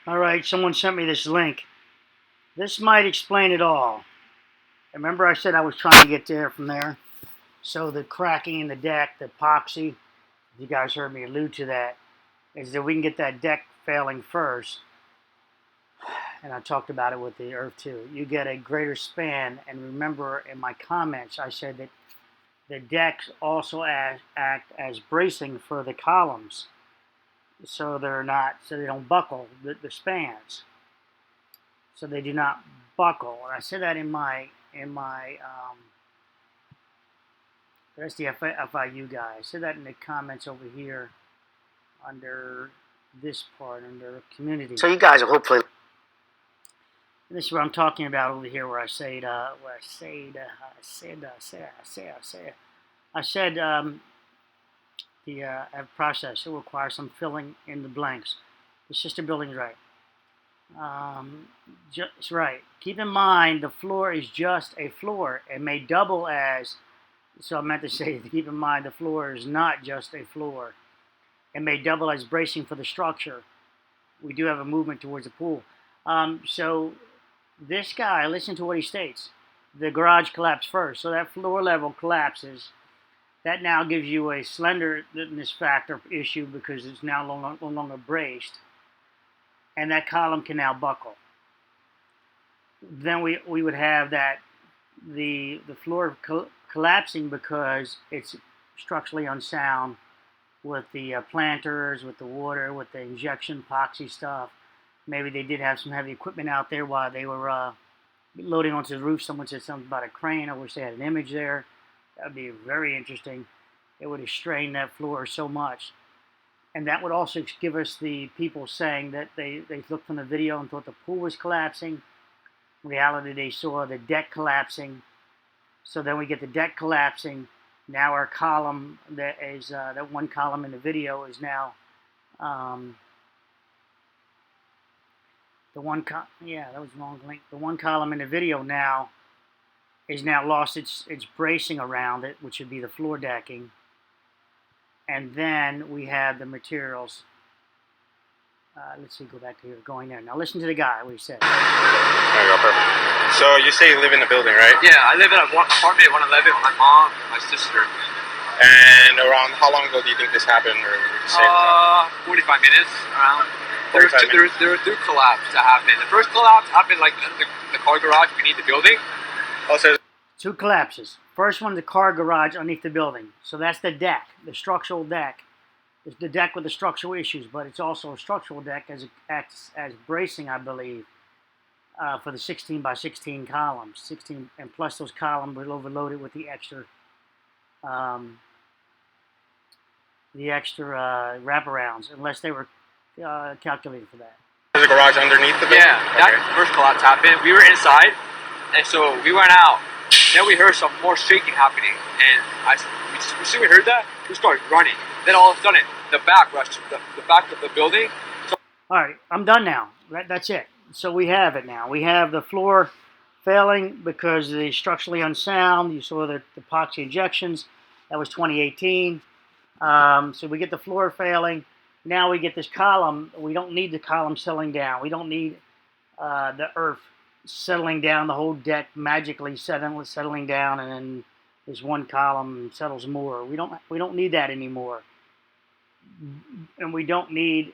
All right, someone sent me this link. This might explain it all. Remember I said I was trying to get there from there? So the cracking in the deck, the epoxy, you guys heard me allude to that, is that we can get that deck failing first. And I talked about it with the earth too. You get a greater span, and remember in my comments I said that the decks also act as bracing for the columns, so they don't buckle the spans, so they do not buckle. And I said that in my that's the FIU guy. I said that in the comments over here under this part, under community. So you guys will hopefully. This is what I'm talking about over here, where I said the process will require some filling in the blanks. The system building is right. Just right. Keep in mind the floor is just a floor. It may double as. So I meant to say, keep in mind the floor is not just a floor. It may double as bracing for the structure. We do have a movement towards the pool. So this guy, listen to what he states. The garage collapsed first. So that floor level collapses. That now gives you a slenderness factor issue because it's now no longer braced. And that column can now buckle. Then we would have that the floor collapsing because it's structurally unsound with the planters, with the water, with the injection epoxy stuff. Maybe they did have some heavy equipment out there while they were loading onto the roof. Someone said something about a crane. I wish they had an image there. That would be very interesting. It would have strained that floor so much. And that would also give us the people saying that they looked from the video and thought the pool was collapsing. In reality, they saw the deck collapsing. So then we get the deck collapsing. Now our column that is that one column in the video is now that was the wrong link. The one column in the video now is lost its bracing around it, which would be the floor decking. And then we have the materials. Let's see, go back to here, going there. Now listen to the guy, what he said. There you go, perfect. So you say you live in a building, right? Yeah, I live in an apartment 111 with my mom, my sister. And around how long ago do you think this happened? Or would you say 45 minutes around. There were two collapses that happened. The first collapse happened like the car garage beneath the building. Also, two collapses. First one, the car garage underneath the building. So that's the deck, the structural deck. It's the deck with the structural issues, but it's also a structural deck as it acts as bracing, I believe, for the 16 by 16 columns. 16, and plus those columns were overloaded with the extra wraparounds, unless they were calculated for that. There's a garage underneath the building? Yeah, that first collapse happened. We were inside, and so we went out. Then we heard some more shaking happening, and as soon as we heard that, we started running. Then all of a sudden, the back rushed the back of the building. All right, I'm done now. That's it. So we have it now. We have the floor failing because the structurally unsound. You saw the epoxy injections. That was 2018. So we get the floor failing. Now we get this column. We don't need the column settling down. We don't need the earth settling down, the whole deck magically settling down, and then this one column settles more. We don't need that anymore. And we don't need,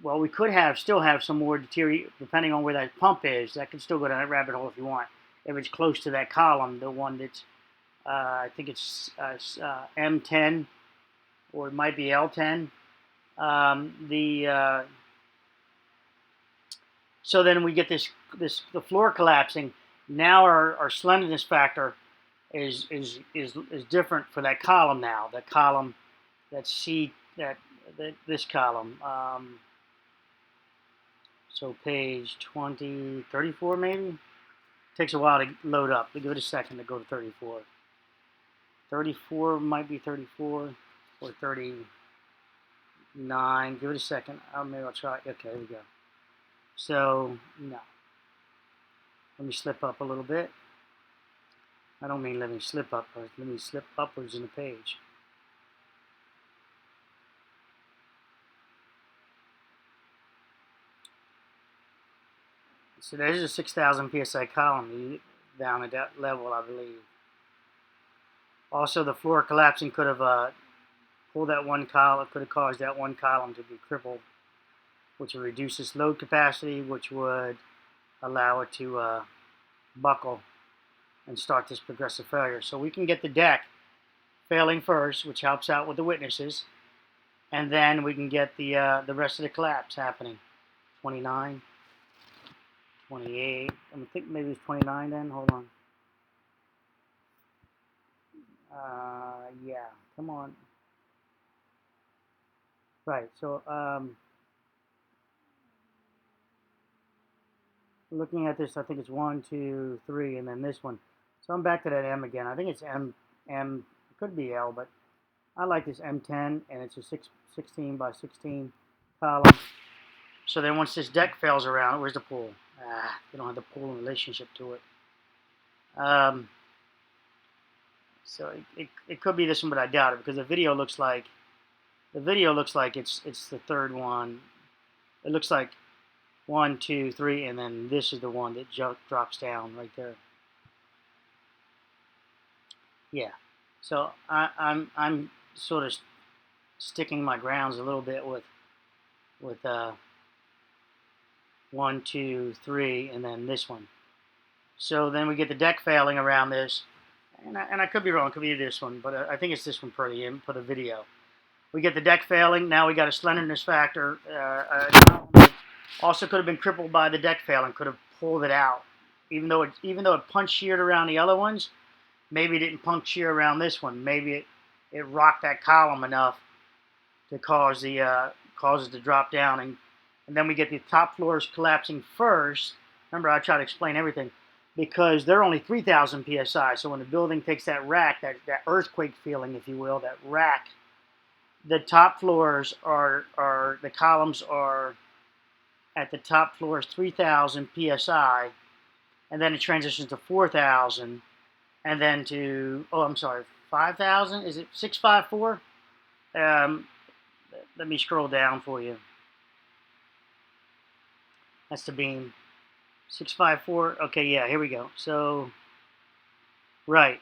well, we could still have some more deterioration, depending on where that pump is. That could still go down that rabbit hole if you want. If it's close to that column, the one that's, I think it's M10, or it might be L10. So then we get the floor collapsing. Now our slenderness factor is different for that column now. That column, this column. So page 34 maybe. Takes a while to load up. Give it a second to go to 34. 34 might be 34 or 39. Give it a second. Maybe I'll try. Okay, here we go. So no. Let me slip up a little bit. I don't mean let me slip up, but let me slip upwards in the page. So there's a 6,000 psi column down at that level, I believe. Also, the floor collapsing could have pulled that one column, could have caused that one column to be crippled, which would reduce its load capacity, which would allow it to buckle and start this progressive failure. So we can get the deck failing first, which helps out with the witnesses, and then we can get the rest of the collapse happening. 29, 28. I think maybe it's 29 then. Hold on. Yeah, come on. Right, so looking at this, I think it's 1, 2, 3, and then this one. So I'm back to that M again. I think it's M, it could be L, but I like this M10, and it's a 16 by 16 column. So then once this deck fails around, where's the pool? You don't have the pool in relationship to it. So it could be this one, but I doubt it because the video looks like it's the third one. It looks like 1, 2, 3, and then this is the one that drops down right there. Yeah. So I'm sort of sticking my grounds a little bit with 1, 2, 3, and then this one. So then we get the deck failing around this, and I could be wrong. It could be this one, but I think it's this one per the input of video. We get the deck failing. Now we got a slenderness factor. Also could have been crippled by the deck failing. Could have pulled it out, even though it punch sheared around the other ones. Maybe it didn't punch shear around this one. Maybe it rocked that column enough to cause it to drop down, and then we get the top floors collapsing first. Remember, I try to explain everything because they're only 3,000 psi. So when the building takes that rack, that earthquake feeling, if you will, that rack, the top floors the columns are at the top floors 3,000 psi, and then it transitions to 4,000, and then to 5,000. Is it 654? Let me scroll down for you. That's the beam. 654. Okay, yeah, here we go. So, right,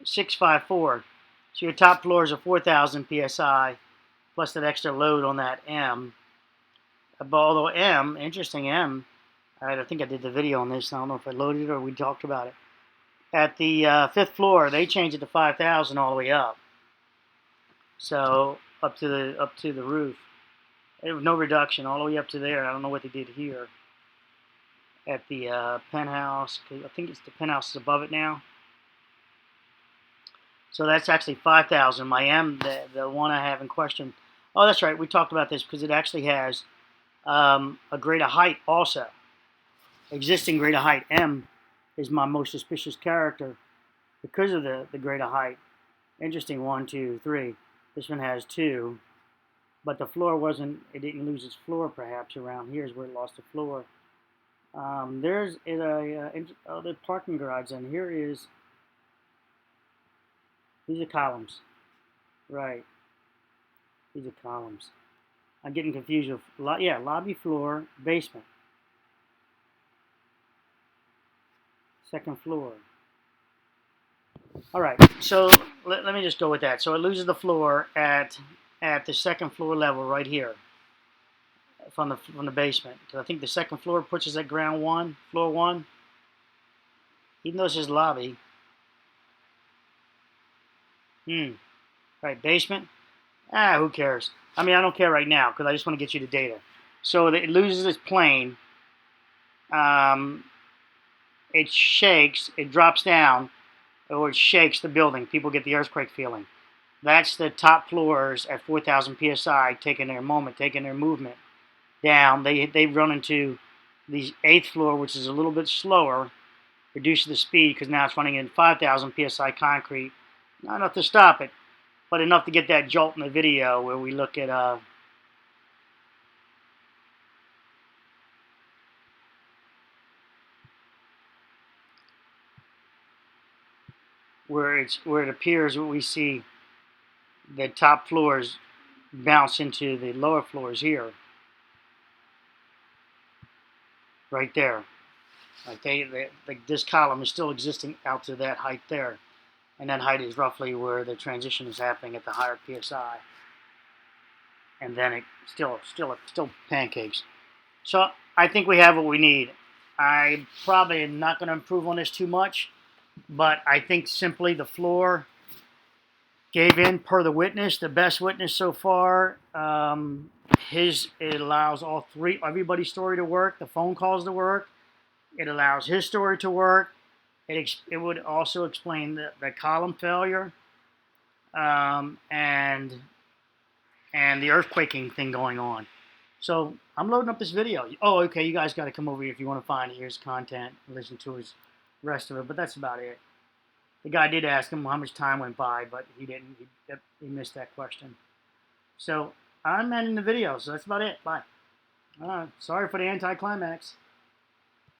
654. So your top floors are 4,000 psi plus that extra load on that M. Although M, interesting M. I think I did the video on this. I don't know if I loaded it or we talked about it. At the 5th floor, they changed it to 5,000 all the way up. So up to the roof. There was no reduction all the way up to there. I don't know what they did here. At the penthouse, I think it's the penthouse is above it now. So that's actually 5,000. My M, the one I have in question. Oh, that's right. We talked about this because it actually has a grade of height also. Existing grade of height. M is my most suspicious character because of the grade of height. Interesting. 1, 2, 3. This one has 2. But the floor it didn't lose its floor perhaps around here is where it lost the floor. There's the parking garage, and here is, these are columns. Right. These are columns. I'm getting confused with, lobby floor, basement. Second floor. All right, so let me just go with that. So it loses the floor at the second floor level right here from the basement. Because I think the second floor puts us at ground 1, floor 1. Even though it says lobby. Right, basement. Who cares? I mean, I don't care right now because I just want to get you the data. So it loses its plane. It shakes. It drops down, or it shakes the building. People get the earthquake feeling. That's the top floors at 4,000 psi taking their moment, taking their movement down. They run into the 8th floor, which is a little bit slower, reduces the speed because now it's running in 5,000 psi concrete. Not enough to stop it, but enough to get that jolt in the video where we look at where it appears we see the top floors bounce into the lower floors here. right there. Like this column is still existing out to that height there, and that height is roughly where the transition is happening at the higher psi, and then it still pancakes. So I think we have what we need. I probably am not going to improve on this too much, but I think simply the floor gave in per the witness, the best witness so far. It allows everybody's story to work, the phone calls to work. It allows his story to work. It would also explain the column failure and the earthquaking thing going on. So I'm loading up this video. Oh, okay, you guys got to come over here if you want to find his content and listen to his rest of it, but that's about it. The guy did ask him how much time went by, but he didn't. He missed that question. So I'm ending the video, so that's about it. Bye. Sorry for the anticlimax.